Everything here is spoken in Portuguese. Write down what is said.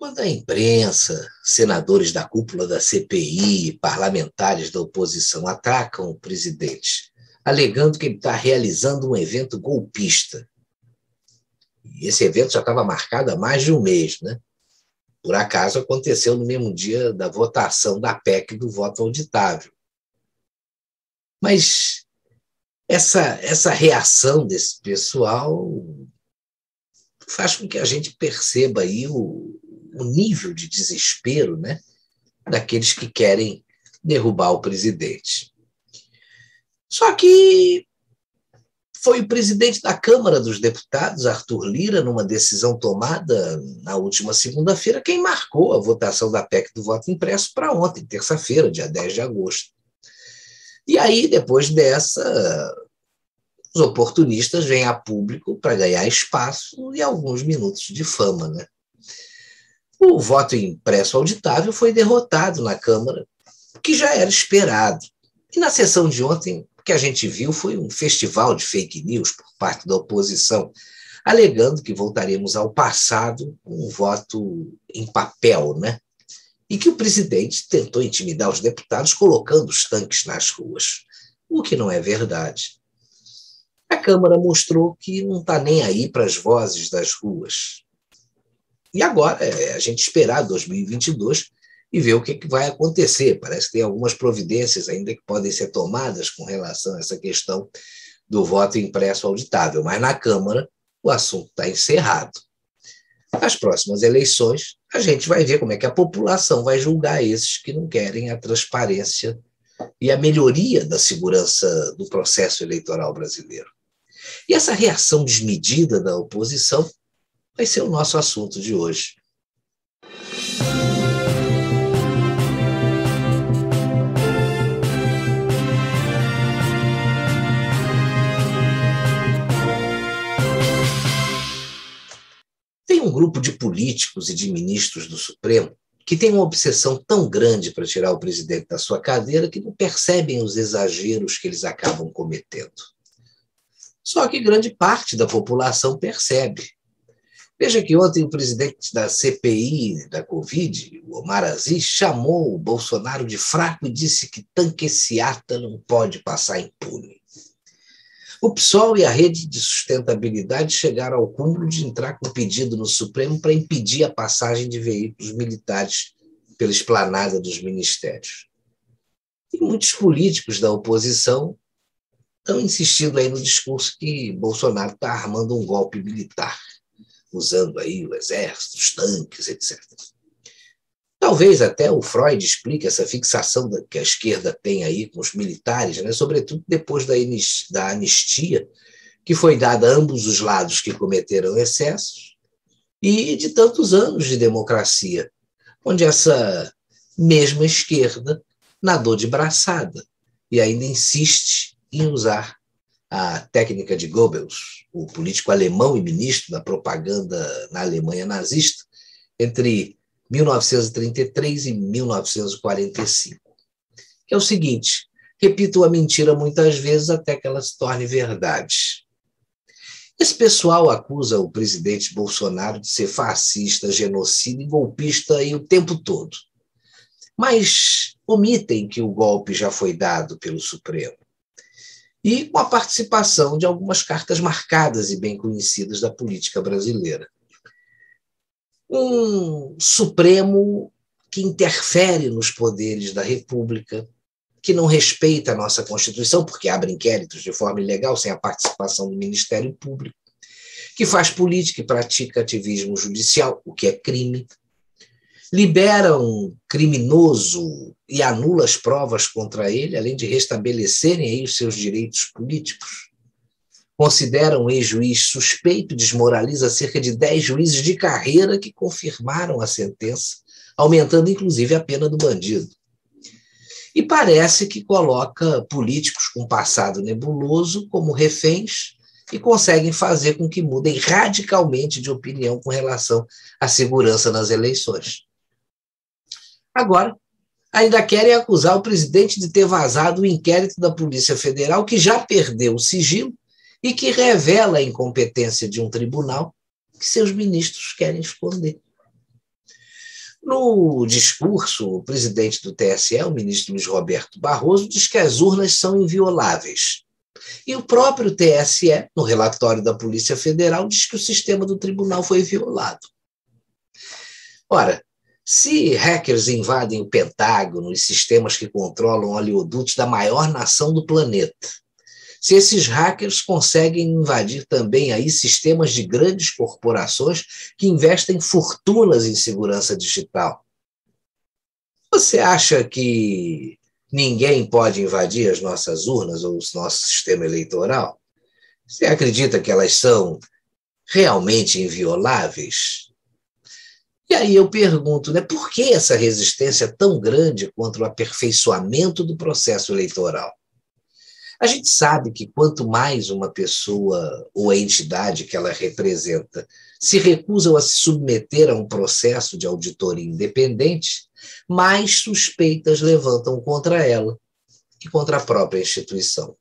Quando a imprensa, senadores da cúpula da CPI, parlamentares da oposição atacam o presidente, alegando que ele está realizando um evento golpista, e esse evento já estava marcado há mais de um mês, né? Por acaso aconteceu no mesmo dia da votação da PEC do voto auditável. Mas essa reação desse pessoal faz com que a gente perceba aí o nível de desespero, né, daqueles que querem derrubar o presidente. Só que foi o presidente da Câmara dos Deputados, Arthur Lira, numa decisão tomada na última segunda-feira, quem marcou a votação da PEC do voto impresso para ontem, terça-feira, dia 10 de agosto. E aí, depois dessa, os oportunistas vêm a público para ganhar espaço e alguns minutos de fama, né? O voto impresso auditável foi derrotado na Câmara, que já era esperado. E na sessão de ontem, o que a gente viu foi um festival de fake news por parte da oposição, alegando que voltaremos ao passado com um voto em papel, né? E que o presidente tentou intimidar os deputados colocando os tanques nas ruas, o que não é verdade. A Câmara mostrou que não está nem aí para as vozes das ruas. E agora é a gente esperar 2022 e ver o que vai acontecer. Parece que tem algumas providências ainda que podem ser tomadas com relação a essa questão do voto impresso auditável, mas na Câmara o assunto está encerrado. Nas próximas eleições, a gente vai ver como é que a população vai julgar esses que não querem a transparência e a melhoria da segurança do processo eleitoral brasileiro. E essa reação desmedida da oposição vai ser o nosso assunto de hoje. Tem um grupo de políticos e de ministros do Supremo que tem uma obsessão tão grande para tirar o presidente da sua cadeira que não percebem os exageros que eles acabam cometendo. Só que grande parte da população percebe. Veja que ontem o presidente da CPI da Covid, o Omar Aziz, chamou o Bolsonaro de fraco e disse que tanqueciata não pode passar impune. O PSOL e a Rede de Sustentabilidade chegaram ao cúmulo de entrar com pedido no Supremo para impedir a passagem de veículos militares pela esplanada dos ministérios. E muitos políticos da oposição estão insistindo aí no discurso que Bolsonaro está armando um golpe militar, usando aí o exército, os tanques, etc. Talvez até o Freud explique essa fixação que a esquerda tem aí com os militares, né? Sobretudo depois da anistia que foi dada a ambos os lados que cometeram excessos e de tantos anos de democracia, onde essa mesma esquerda nadou de braçada e ainda insiste em usar a técnica de Goebbels, o político alemão e ministro da propaganda na Alemanha nazista, entre 1933 e 1945. Que é o seguinte: repito a mentira muitas vezes até que ela se torne verdade. Esse pessoal acusa o presidente Bolsonaro de ser fascista, genocida e golpista aí o tempo todo. Mas omitem que o golpe já foi dado pelo Supremo. E com a participação de algumas cartas marcadas e bem conhecidas da política brasileira. Um Supremo que interfere nos poderes da República, que não respeita a nossa Constituição, porque abre inquéritos de forma ilegal, sem a participação do Ministério Público, que faz política e pratica ativismo judicial, o que é crime, libera um criminoso e anula as provas contra ele, além de restabelecerem aí os seus direitos políticos. Considera um ex-juiz suspeito e desmoraliza cerca de 10 juízes de carreira que confirmaram a sentença, aumentando inclusive a pena do bandido. E parece que coloca políticos com passado nebuloso como reféns e conseguem fazer com que mudem radicalmente de opinião com relação à segurança nas eleições. Agora, ainda querem acusar o presidente de ter vazado o inquérito da Polícia Federal, que já perdeu o sigilo e que revela a incompetência de um tribunal que seus ministros querem esconder. No discurso, o presidente do TSE, o ministro Luiz Roberto Barroso, diz que as urnas são invioláveis. E o próprio TSE, no relatório da Polícia Federal, diz que o sistema do tribunal foi violado. Ora, se hackers invadem o Pentágono e sistemas que controlam oleodutos da maior nação do planeta, se esses hackers conseguem invadir também aí sistemas de grandes corporações que investem fortunas em segurança digital, você acha que ninguém pode invadir as nossas urnas ou o nosso sistema eleitoral? Você acredita que elas são realmente invioláveis? E aí eu pergunto, né, por que essa resistência tão grande contra o aperfeiçoamento do processo eleitoral? A gente sabe que quanto mais uma pessoa ou a entidade que ela representa se recusam a se submeter a um processo de auditoria independente, mais suspeitas levantam contra ela e contra a própria instituição.